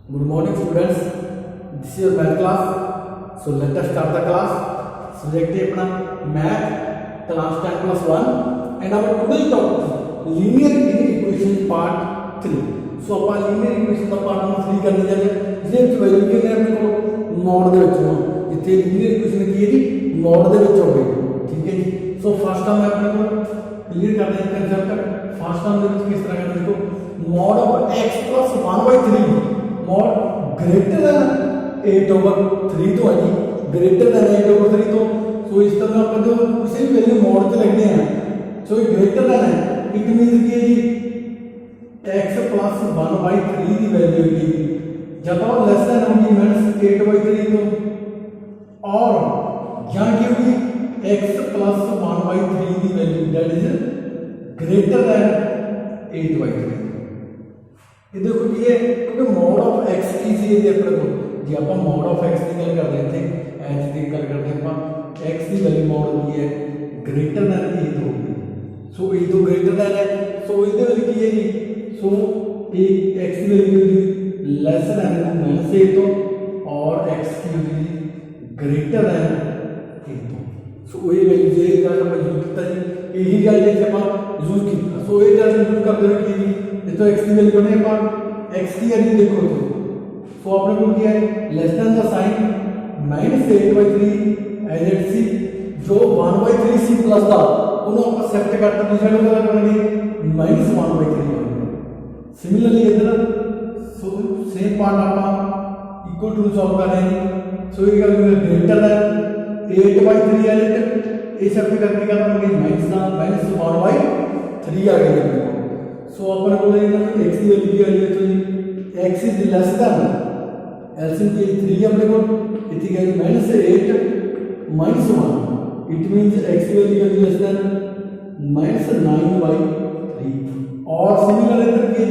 Good morning, students. This is your math class. So let us start the class. Subject है अपना math class 10+1 and our today's topic linear equation part 3. So upon linear equation का part हम 3 करने जा रहे हैं. जिसमें value के लिए अपने को mod दे बच्चों जितने linear equation की है जी mod दे बच्चों पे ठीक है जी. So first time अपने को क्लियर कर देते हैं कंसेप्ट. फर्स्ट टाइम में किस तरह का देखो mod of x plus 1/3 mod greater than 8/3 तो है जी greater than 8/3 तो सो इस तरह अपन जो किसी भी वैल्यू mod पे लगते हैं सो ये greater than है इट मींस कि जी x plus 1/3 की वैल्यू की जब और लेस देन होगी मींस 8/3 तो और यहाँ की होगी x plus 1/3 की value that is greater than 8/3 ये देखो ये क्योंकि mod of x की चीज है अपने को जी अपन mod of x की गल कर रहे थे h की गल करते हैं अपन x की वैल्यू mod होगी है greater than 8 होगी सो ये तो greater than है सो इसके वैल्यू की है जी सो एक x की वैल्यू होगी लेस देन -8 तो और x की होगी greater than 8 सो ये वैल्यू जे का अपन यूज करता जी यही गल जैसे अपन यूज किया सो ये गल यूज करते रहे कि ये तो x की वैल्यू बने पर x की वैल्यू देखो तो आपने को किया है less than the sign -8/3 as it C जो 1/3 सी प्लस था उन्होंने आपका सेट करता दूसरा वाला करेंगे -1/3 सिमिलरली इधर सो सेम पार्ट आप इक्वल टू सॉल्व कर रहे हैं सो ये ग्रेटर देन 8/3 है ये सेट करके क्या करेंगे -1/3 आ गया सो अपन को x की वैल्यू की वैल्यू तो x is less than LCM की 3 अपने को इतनी गई -8 -1 इट मींस x की वैल्यू की लेस देन -9/3 और सिमिलर इधर की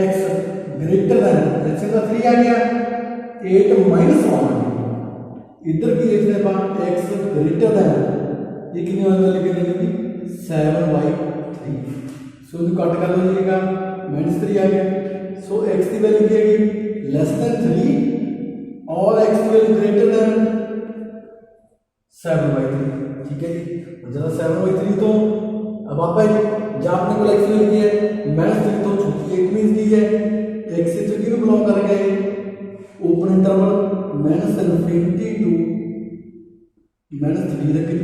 x ग्रेटर देन एलसीएम का 3 आ गया 8 -1 इधर की लिखने पर x ग्रेटर देन ये कितनी वैल्यू लिखेंगे 7/3 सो तो कट कर लीजिएगा -3 आ गया सो x की वैल्यू क्या है लेस देन 3 और x की वैल्यू ग्रेटर देन 7/3 ठीक है जी जरा 7/3 तो अब आप जहां आपने को x की वैल्यू है -3 तो छोटी एक मींस दी है x से जो किसको बिलोंग कर गए ओपन इंटरवल -∞ टू -3 तक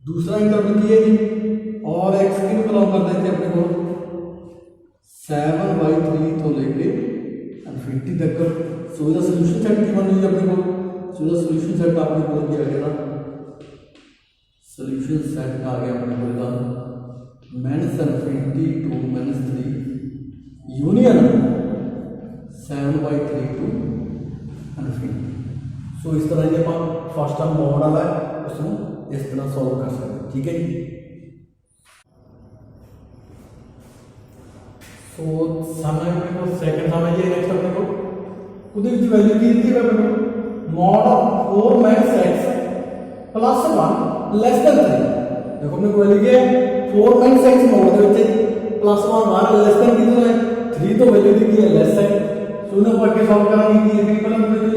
दूसरा इंटरवल की है जी और x की बिलोंग कर देते अपने को 7/3 तो लेके ∞ तक सो द सॉल्यूशन सेट की बन अपने को सो द सॉल्यूशन सेट आपने को दिया गया सॉल्यूशन सेट आ गया अपने को का -∞ टू -3 यूनियन 7/3 टू ∞ सो इस तरह जे आप फर्स्ट टर्म mod वाला है उसको इस तरह सॉल्व कर सकते ठीक है जी सो समय में को सेकंड समय ये नेक्स्ट अपने को उधर की वैल्यू की थी अपने को mod of 4 - x plus 1 less than 3 देखो अपने को वैल्यू क्या है 4 - x mod ਦੇ ਵਿੱਚ plus 1 less than कितना है 3 तो वैल्यू दी है लेस है सो ना पढ़ के सॉल्व करेंगे कि ये पहले हमने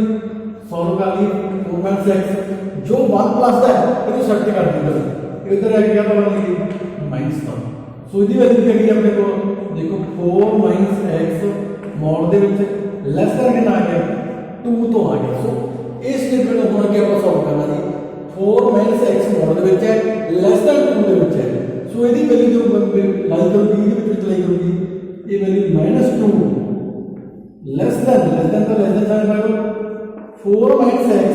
सॉल्व कर लिए 4 - x जो 1 प्लस है ये सेट कर दी इधर आ गया तो माइनस था सो इसकी वैल्यू क्या की अपने को देखो 4 - x mod ਦੇ ਵਿੱਚ ਲੈਸ ਦੇਨ ਕਿੰਨਾ ਆ ਗਿਆ 2 ਤੋਂ ਆ ਗਿਆ ਸੋ ਇਸ ਸਟੇਟਮੈਂਟ ਨੂੰ ਹੁਣ ਕੀ ਆਪਾਂ ਸੋਲਵ ਕਰਨਾ ਜੀ 4 - x mod ਦੇ ਵਿੱਚ ਹੈ ਲੈਸ ਦੇਨ 2 ਦੇ ਵਿੱਚ ਹੈ ਸੋ ਇਹਦੀ ਵੈਲਿਊ ਜੋ ਲਾਈਕ ਕਰੂਗੀ ਇਹਦੇ ਵਿੱਚ ਚਲਾਈ ਕਰੂਗੀ ਇਹ ਵੈਲਿਊ -2 ਲੈਸ ਦੇਨ ਤਾਂ ਲੈਸ ਦੇਨ ਸਾਈਨ ਪਾਓ 4 - x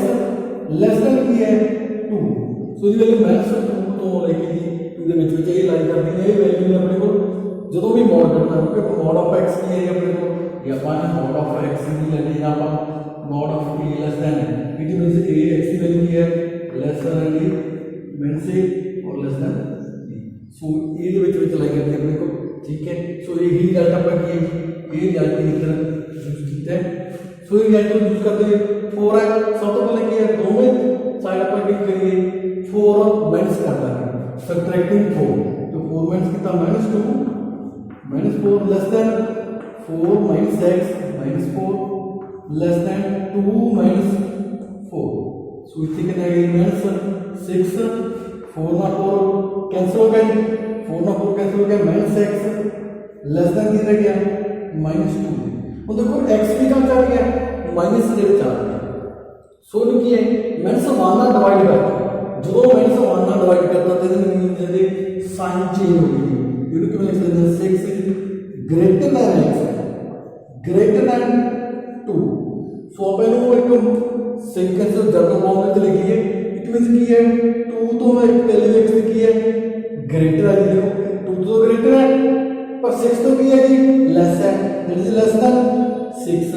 ਲੈਸ ਦੇਨ ਕੀ ਹੈ 2 ਸੋ ਇਹਦੀ ਵੈਲਿਊ -2 ਤੋਂ ਲੈ ਕੇ ਜੀ ਇਹਦੇ ਵਿੱਚ ਇਹ ਲਾਈਕ ਕਰਦੀ ਹੈ ਇਹ ਵੈਲਿਊ ਨੇ ਆਪਣੇ ਕੋਲ ਜਦੋਂ भी mod करना है क्योंकि mod of x की है अपने को या अपन mod of x की लेनी है अपन mod of a less than है इट मींस a x की वैल्यू है less then b means a और less than b so a ਦੇ ਵਿੱਚ ਚਲਾਈ ਜਾਂਦੀ अपने को ठीक है सो यही रिजल्ट अपन की ये रिजल्ट की तरह यूज किया है सो ये रिजल्ट यूज करते हैं 4 है सब तो पहले की है दोनों साइड पर क्लिक करिए 4 माइनस करता है सबट्रैक्टिंग 4 तो 4 माइनस कितना -2 -4 less than 4 - x -4 less than 2 - 4। So इतने कितना है -6 4 ना 4 कैंसिल हो गया, 4 ना 4 कैंसिल हो गया, -x लेस देन कितना गया -2। और देखो x भी कहाँ जा रही है माइनस ਦੇ ਵਿੱਚ ਆ ਰਹੀ है। सो ਇਹਨੂੰ ਕੀ ਹੈ -1 ਨਾਲ ਡਿਵਾਈਡ ਕਰਤਾ, ਜਦੋਂ -1 ਨਾਲ ਡਿਵਾਈਡ ਕਰਤਾ ਤੇ ਇਹਦੇ ਮੀਨਸ ਇਹਦੇ ਸਾਈਨ ਚੇਂਜ ਹੋ ਗਈ। ਇਹਨੂੰ ਕਿਵੇਂ ਲਿਖ ਸਕਦੇ ਹਾਂ 6 greater than x greater than 2। सो आप ਇਹਨੂੰ ਇੱਕ सेकंड से जनरल फॉर्म में लिखिए, इट मींस की है 2 तो वैल्यू x की है ग्रेटर है, देखो 2 तो ग्रेटर है पर 6 तो की है जी लेस है, दैट इज लेस देन 6।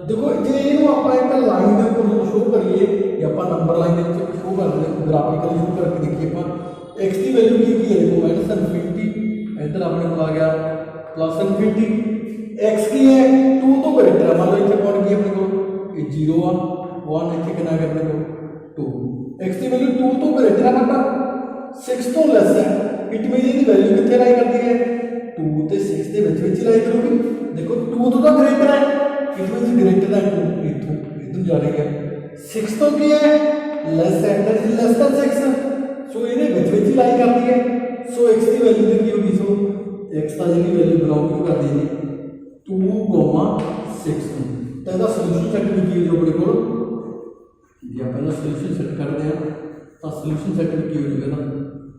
देखो जे ਇਹਨੂੰ ਆਪਾਂ ਇੱਕ ਲਾਈਨ ਦੇ ਉੱਪਰ ਸ਼ੋ ਕਰੀਏ ਜਾਂ ਆਪਾਂ ਨੰਬਰ ਲਾਈਨ ਦੇ ਵਿੱਚ ਸ਼ੋ ਕਰਦੇ ਹਾਂ ਗ੍ਰਾਫਿਕਲੀ ਸ਼ੋ ਕਰਕੇ ਦੇਖੀਏ ਆਪਾਂ x ਦੀ ਵੈਲਿਊ ਕੀ ਹੈ, ਦੇਖੋ -∞, इधर अपने को आ गया +∞, x की है 2 तो ग्रेटर है, मतलब इतने पॉइंट की अपने को 0 1 इतने कितना है अपने को 2, x की वैल्यू 2 तो ग्रेटर है बट 6 तो लेस है, इट मीन इसकी वैल्यू कितने लाई करती है 2 ਤੇ 6 ਦੇ ਵਿੱਚ लाई करूगी। देखो 2 तो ग्रेटर है, इट मीन ग्रेटर दैन 2 इथों इधर जा रही है, 6 तो की है लेस है, दैट इज लेस देन 6। सो ਇਹਦੇ ਵਿੱਚ लाई करती है। सो x की वैल्यू की होगी, सो x का जी वैल्यू बिलोंग कर दी जी 2,6। तो इसका सोल्यूशन सेट भी की जो अपने को जी आप सोल्यूशन सेट करते हैं तो सोल्यूशन सेट भी की हो जाएगा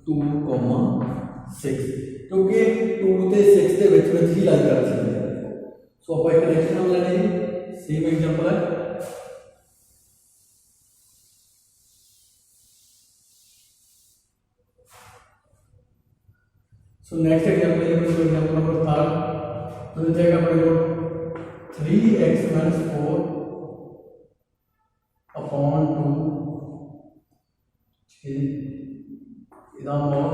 2,6 क्योंकि 2 ਤੇ 6 ਦੇ ਵਿੱਚ ਹੀ लाई कर सकते हैं। सो आप एक नेक्स्ट लेना जी सेम एग्जांपल है। सो नेक्स्ट एग्जांपल है एग्जांपल नंबर 3, तो हो जाएगा अपने को 3x - 4 अपॉन 2 इधर मोर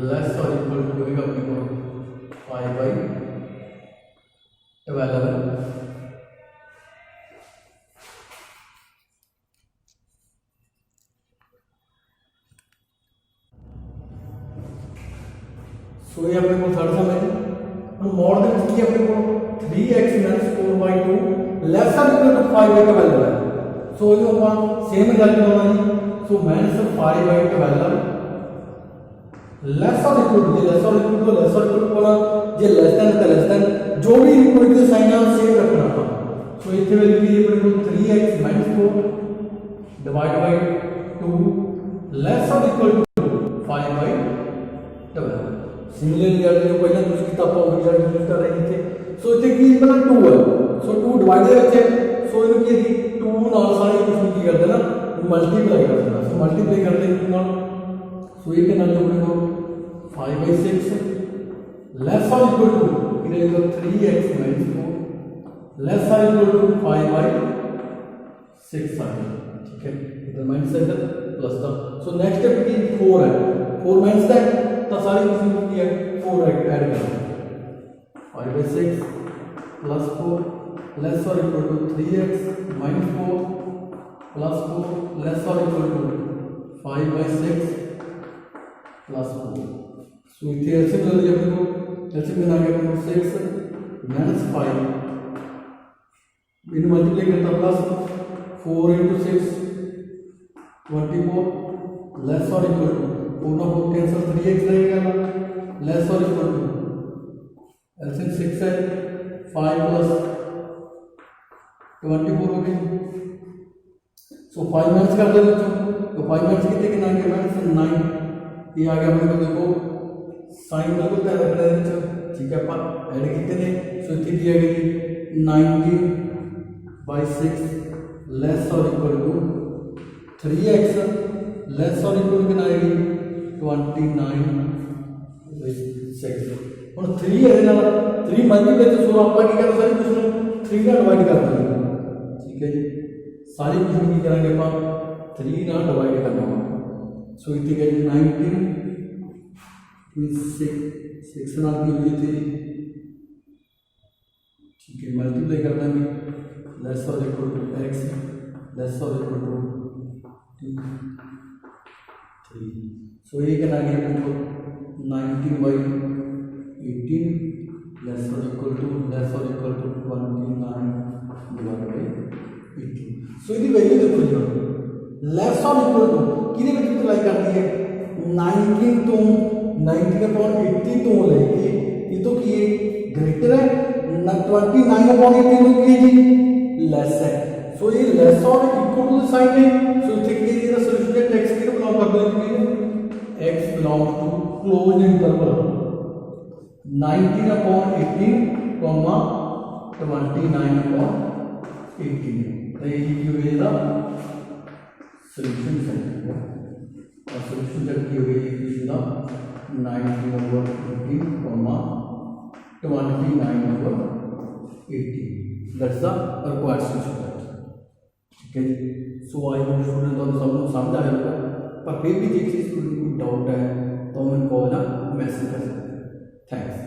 लेस और इक्वल टू होगा अपने को 5/12। सो ये अपने को थर्ड सम है हम मोड ਦੇ ਵਿੱਚ ਕੀ ਆਪਣੇ ਕੋਲ 3x - 4/2 lace are equal to 5/12 ਹੈ। सो ਇਹਨੂੰ ਆਪਾਂ ਸੇਮ ਰਿਜ਼ਲਟ ਲਾਉਣਾ ਜੀ। सो -5/12 लेस और इक्वल टू लेस और इक्वल टू लेस और इक्वल टू वाला जे लेस देन तो लेस देन जो भी इक्वल टू साइन है सेम रखना था। सो इथे वैल्यू की अपने को 3x - 4 डिवाइड बाय 2 लेस और इक्वल टू 5/12। सिमिलरली यार जो पहले दूसरी किताब पर रिजल्ट यूज कर रहे थे। सो इथे की मतलब 2 है, सो 2 डिवाइड दे ਵਿੱਚ सो ਇਹਨੂੰ ਕੀ ਹੈ 2 ਨਾਲ ਸਾਰੇ ਕੁਝ ਕੀ ਕਰਦੇ ਨਾ मल्टीप्लाई कर देना। सो मल्टीप्लाई करते हैं 2 ਨਾਲ, सो ये कितना जो अपने को 5/6 लेस और इक्वल टू इधर 3x - 4 लेस और इक्वल टू 5/6 आ गया। ठीक है, इधर माइनस है प्लस था। सो नेक्स्ट स्टेप की 4 है, 4 माइनस दैट तो सारी चीजें की है 4 ऐड करना 5/6 प्लस 4 लेस और equal to 3x - 4 plus 4 less और इक्वल टू 5/6 प्लस 4। सो इतने ऐसे मिल गया अपने को, ऐसे मिला गया अपने को 6 - 5 इन मल्टीप्लाई करता प्लस 4 × 6 24 लेस और इक्वल टू 4 ना 4 कैंसिल 3x रहेगा लेस और इक्वल टू ऐसे 6 है 5 प्लस 24 हो गई। सो 5 माइनस कर दो बच्चों, तो 5 माइनस कितने के नाम के -9 ये आ गया अपने को। देखो साइन बिल्कुल तय रख रहे हैं, ठीक है अपन ऐड कितने। सो इतनी दी गई 19/6 लेस और इक्वल टू 3x लेस और इक्वल टू कितना आएगी 29/6। और 3 है ना 3 मल्टीप्लाई तो सो आप की करना सारी कुछ 3 का डिवाइड कर देंगे। ठीक है जी, सारी कुछ की करेंगे अपन 3 ना डिवाइड करना होगा। सो इतनी गई 19 6 ना की हुई थी। ठीक है, मल्टीप्लाई कर देंगे लेस और इक्वल टू x लेस और इक्वल टू 3। सो ये कितना गया अपने को 19/18 less or equal to 29 divided by 18. So इसकी वैल्यू देखो जी, लेस और इक्वल टू किने में अप्लाई करनी है 19 तो 19/80 तो लेके ये तो किए ग्रेटर है 29/18 तो किए जी लेस है। सो ये लेस और इक्वल टू साइन है। सो इथे किए जी द सॉल्यूशन के टेक्स्ट के बिलोंग करते हैं x belong to closed interval 19/18 comma 29/18 तो ये की हुई है ना सॉल्यूशन सेट और सॉल्यूशन सेट की हुई है इक्वेशन ना 19/18 comma 29/18 that's the required solution. ठीक है जी। सो आई होप स्टूडेंट तो सब लोग समझ आया होगा, पर फिर भी जिस चीज़ को कोई डाउट है तो हमें कॉल या मैसेज कर सकते हैं। थैंक्स।